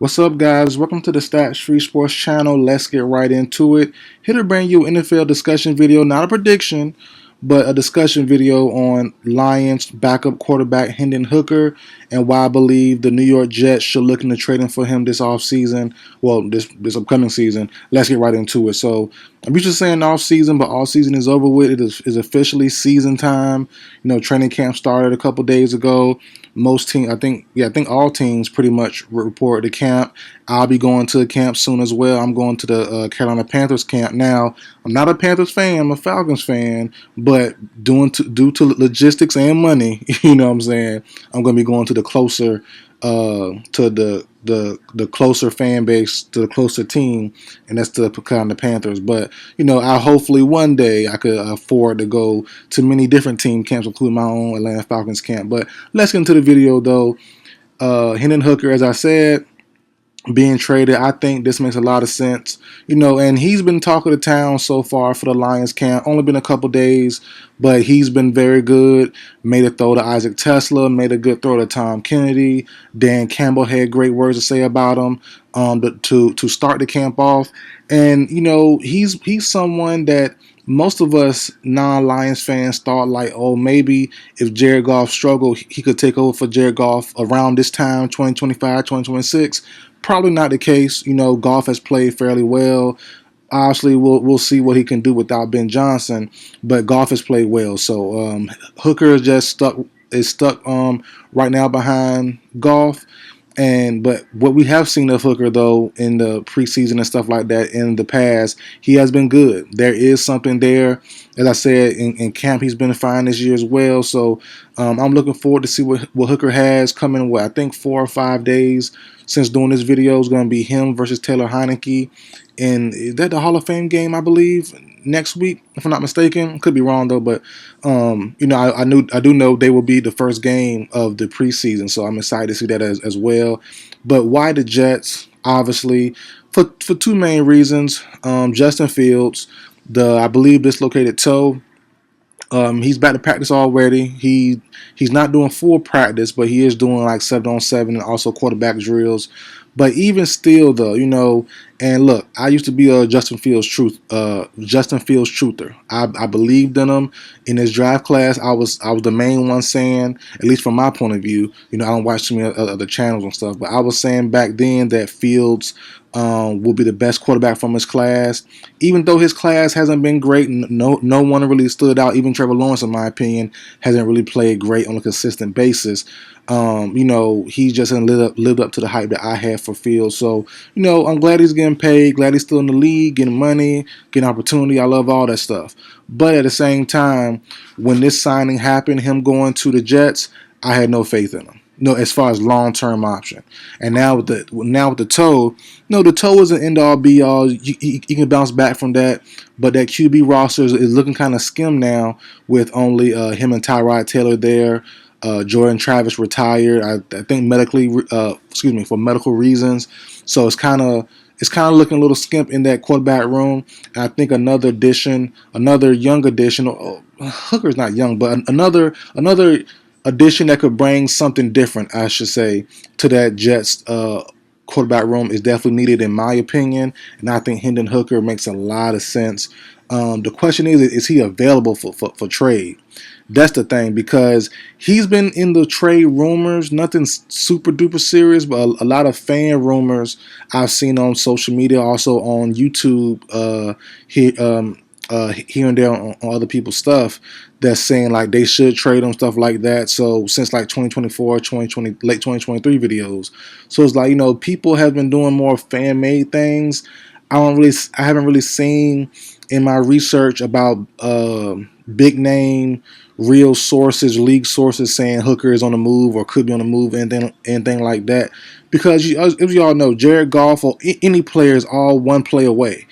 What's up, guys? Welcome to the Stats Free Sports channel. Let's get right into it. Here to bring you an NFL discussion video, not a prediction, but a discussion video on Lions backup quarterback Hendon Hooker and why I believe the New York Jets should look into trading for him this offseason. Well, this upcoming season. Let's get right into it. So I'm used to saying off season, but off season is over with. It is officially season time. Training camp started a couple days ago. Most teams, I think all teams pretty much report to camp. I'll be going to the camp soon as well. I'm going to the Carolina Panthers camp now. I'm not a Panthers fan. I'm a Falcons fan, but due to logistics and money, you know what I'm saying, I'm going to be going to the closer to the closer fan base, to the closer team, and that's the Carolina Panthers. But I hopefully one day I could afford to go to many different team camps, including my own Atlanta Falcons camp. But let's get into the video though. Hendon Hooker, as I said, being traded, I think this makes a lot of sense. And he's been talking to town so far for the Lions camp. Only been a couple days, but he's been very good. Made a throw to Isaac Tesla, made a good throw to Tom Kennedy. Dan Campbell had great words to say about him to start the camp off. And he's someone that most of us non-Lions fans thought like, oh, maybe if Jared Goff struggled, he could take over for Jared Goff around this time, 2025, 2026. Probably not the case. Goff has played fairly well. Obviously, we'll see what he can do without Ben Johnson, but Goff has played well. So Hooker is just stuck right now behind Goff. But what we have seen of Hooker though in the preseason and stuff like that in the past, he has been good. There is something there. As I said, in camp he's been fine this year as well. So I'm looking forward to see what Hooker has coming. I think 4 or 5 days since doing this video is going to be him versus Taylor Heineke. And is that the Hall of Fame game, I believe, next week, if I'm not mistaken? Could be wrong though, but I do know they will be the first game of the preseason, so I'm excited to see that as well. But why the Jets? Obviously, for two main reasons. Justin Fields, I believe dislocated toe. He's back to practice already. He's not doing full practice, but he is doing like 7-on-7 and also quarterback drills. But even still, though, and look, I used to be a Justin Fields truther. I believed in him in his draft class. I was the main one saying, at least from my point of view, I don't watch too many other channels and stuff, but I was saying back then that Fields will be the best quarterback from his class. Even though his class hasn't been great, no one really stood out. Even Trevor Lawrence, in my opinion, hasn't really played great on a consistent basis. He just hasn't lived up to the hype that I had for Fields. So, I'm glad he's getting paid, glad he's still in the league, getting money, getting opportunity. I love all that stuff. But at the same time, when this signing happened, him going to the Jets, I had no faith in him. No, as far as long-term option. And now with the toe, the toe isn't end all be all. You can bounce back from that, but that QB roster is looking kind of skim now with only him and Tyrod Taylor there. Jordan Travis retired. I think for medical reasons. So it's kind of looking a little skimp in that quarterback room. And I think another young addition. Hooker's not young, but another addition that could bring something different, I should say, to that Jets quarterback room is definitely needed, in my opinion. And I think Hendon Hooker makes a lot of sense. The question is he available for trade? That's the thing, because he's been in the trade rumors, nothing super duper serious, but a lot of fan rumors I've seen on social media, also on YouTube, here and there on other people's stuff, that's saying like they should trade him, stuff like that. So since like 2024, 2020, late 2023 videos. So it's like, people have been doing more fan-made things. I haven't really seen in my research about big name, real sources, league sources saying Hooker is on the move or could be on the move, anything like that. Because as you all know, Jared Goff or any player is all one play away.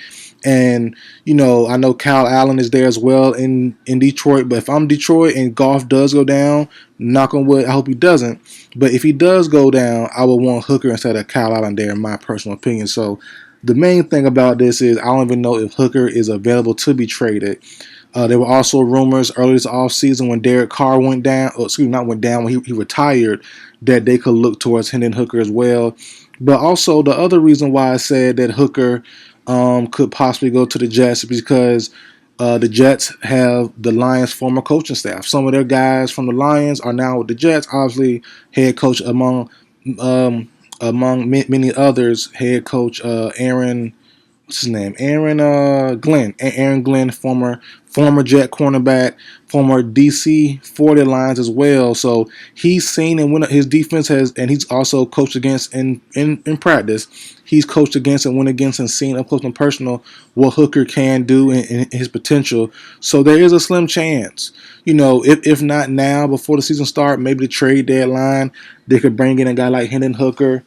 And, I know Kyle Allen is there as well in Detroit. But if I'm Detroit and Goff does go down, knock on wood, I hope he doesn't. But if he does go down, I would want Hooker instead of Kyle Allen there, in my personal opinion. So the main thing about this is I don't even know if Hooker is available to be traded. There were also rumors earlier this offseason when Derek Carr when he retired, that they could look towards Hendon Hooker as well. But also the other reason why I said that Hooker could possibly go to the Jets is because the Jets have the Lions' former coaching staff. Some of their guys from the Lions are now with the Jets. Obviously, head coach um, among many others, head coach Aaron, what's his name? Aaron Glenn, former Jet cornerback, former DC 40 Lions as well. So he's seen and when his defense has, and he's also coached against in practice. He's coached against and went against and seen up close and personal what Hooker can do and his potential. So there is a slim chance, if not now before the season start, maybe the trade deadline, they could bring in a guy like Hendon Hooker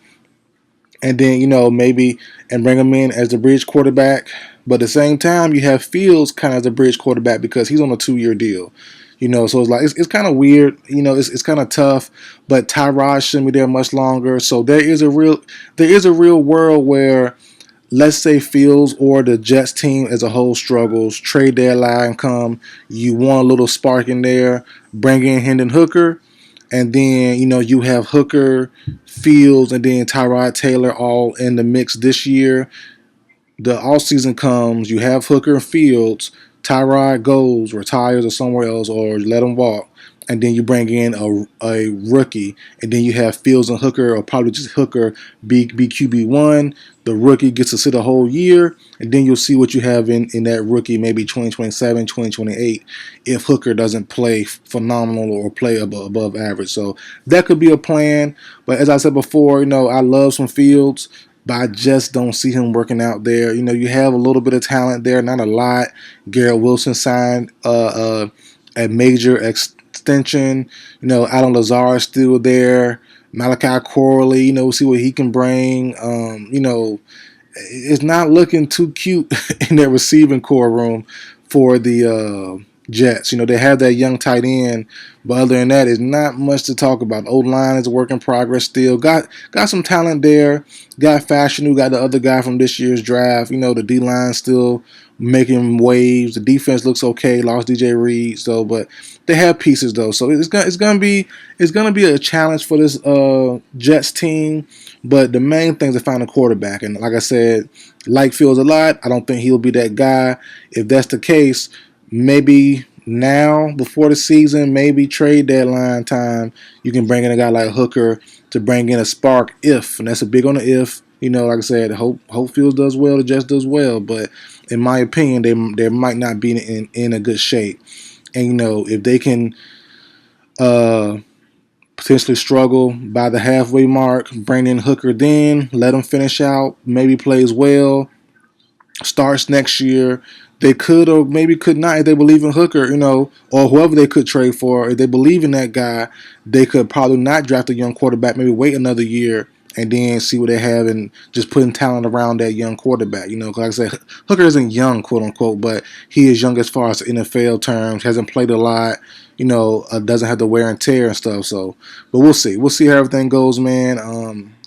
and then maybe and bring him in as the bridge quarterback. But at the same time, you have Fields kind of as a bridge quarterback because he's on a 2-year deal. So it's like it's kind of weird. It's kind of tough. But Tyrod shouldn't be there much longer. So there is a real world where, let's say, Fields or the Jets team as a whole struggles. Trade deadline come, you want a little spark in there. Bring in Hendon Hooker. And then, you have Hooker, Fields, and then Tyrod Taylor all in the mix this year. The offseason comes, you have Hooker and Fields, Tyrod goes, retires or somewhere else, or let him walk. And then you bring in a rookie. And then you have Fields and Hooker, or probably just Hooker, be QB1. The rookie gets to sit a whole year. And then you'll see what you have in that rookie, maybe 2027, 2028, if Hooker doesn't play phenomenal or play above average. So that could be a plan. But as I said before, I love some Fields, but I just don't see him working out there. You have a little bit of talent there, not a lot. Garrett Wilson signed a major extension. Adam Lazard is still there. Malachi Corley, we'll see what he can bring. It's not looking too cute in their receiving core room for the Jets. They have that young tight end, but other than that, it's not much to talk about. The old line is a work in progress still. Got some talent there. Got Fashion, who got the other guy from this year's draft. The D line still making waves. The defense looks okay. Lost DJ Reed, but they have pieces though. So it's gonna be a challenge for this Jets team. But the main thing is to find a quarterback. And like I said, like Fields a lot. I don't think he'll be that guy. If that's the case, maybe now before the season, maybe trade deadline time, you can bring in a guy like Hooker to bring in a spark if, and that's a big on the if. Like I said, hope Fields does well, the Jets does well. But in my opinion, they might not be in a good shape. And if they can potentially struggle by the halfway mark, bring in Hooker, then let him finish out, maybe plays well, starts next year. They could or maybe could not if they believe in Hooker, or whoever they could trade for. If they believe in that guy, they could probably not draft a young quarterback, maybe wait another year and then see what they have and just putting talent around that young quarterback. Because like I said, Hooker isn't young, quote unquote, but he is young as far as NFL terms, hasn't played a lot, doesn't have the wear and tear and stuff. So, but we'll see. We'll see how everything goes, man.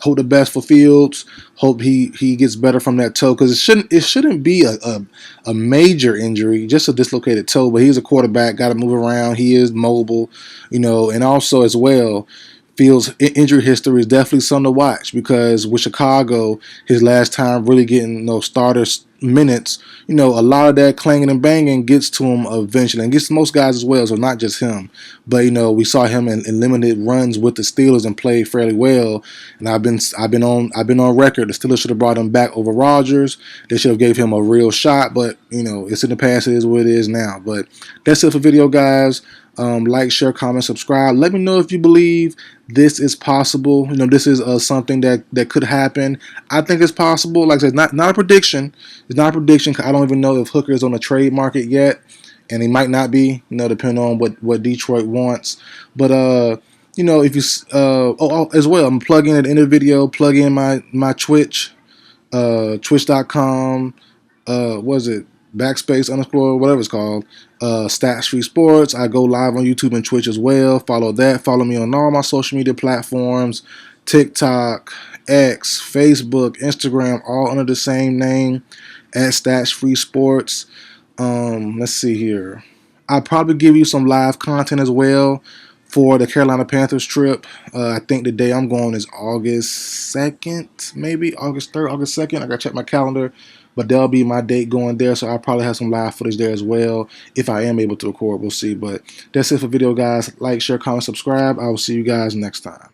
Hope the best for Fields. Hope he gets better from that toe, because it shouldn't be a major injury, just a dislocated toe. But he's a quarterback, got to move around. He is mobile, and also as well, Fields' injury history is definitely something to watch, because with Chicago, his last time really getting starters minutes, a lot of that clanging and banging gets to him eventually, and gets to most guys as well, so not just him. But we saw him in limited runs with the Steelers and played fairly well. And I've been on record, the Steelers should have brought him back over Rodgers. They should have gave him a real shot, but it's in the past. It is what it is now. But that's it for the video, guys. Like, share, comment, subscribe. Let me know if you believe this is possible. This is something that could happen. I think it's possible. Like I said, not a prediction. It's not a prediction, because I don't even know if Hooker is on the trade market yet, and he might not be. Depending on what Detroit wants. But if you as well, I'm plugging at the end of the video. Plug in my Twitch, twitch.com. Was it backspace _ whatever it's called, Stats Free Sports. I go live on YouTube and Twitch as well. Follow that. Follow me on all my social media platforms, TikTok, X, Facebook, Instagram, all under the same name at Stats Free Sports. Let's see here. I'll probably give you some live content as well for the Carolina Panthers trip. I think the day I'm going is August 2nd, maybe August 3rd, August 2nd. I gotta check my calendar, but that'll be my date going there. So I'll probably have some live footage there as well if I am able to record. We'll see. But that's it for video, guys. Like, share, comment, subscribe. I will see you guys next time.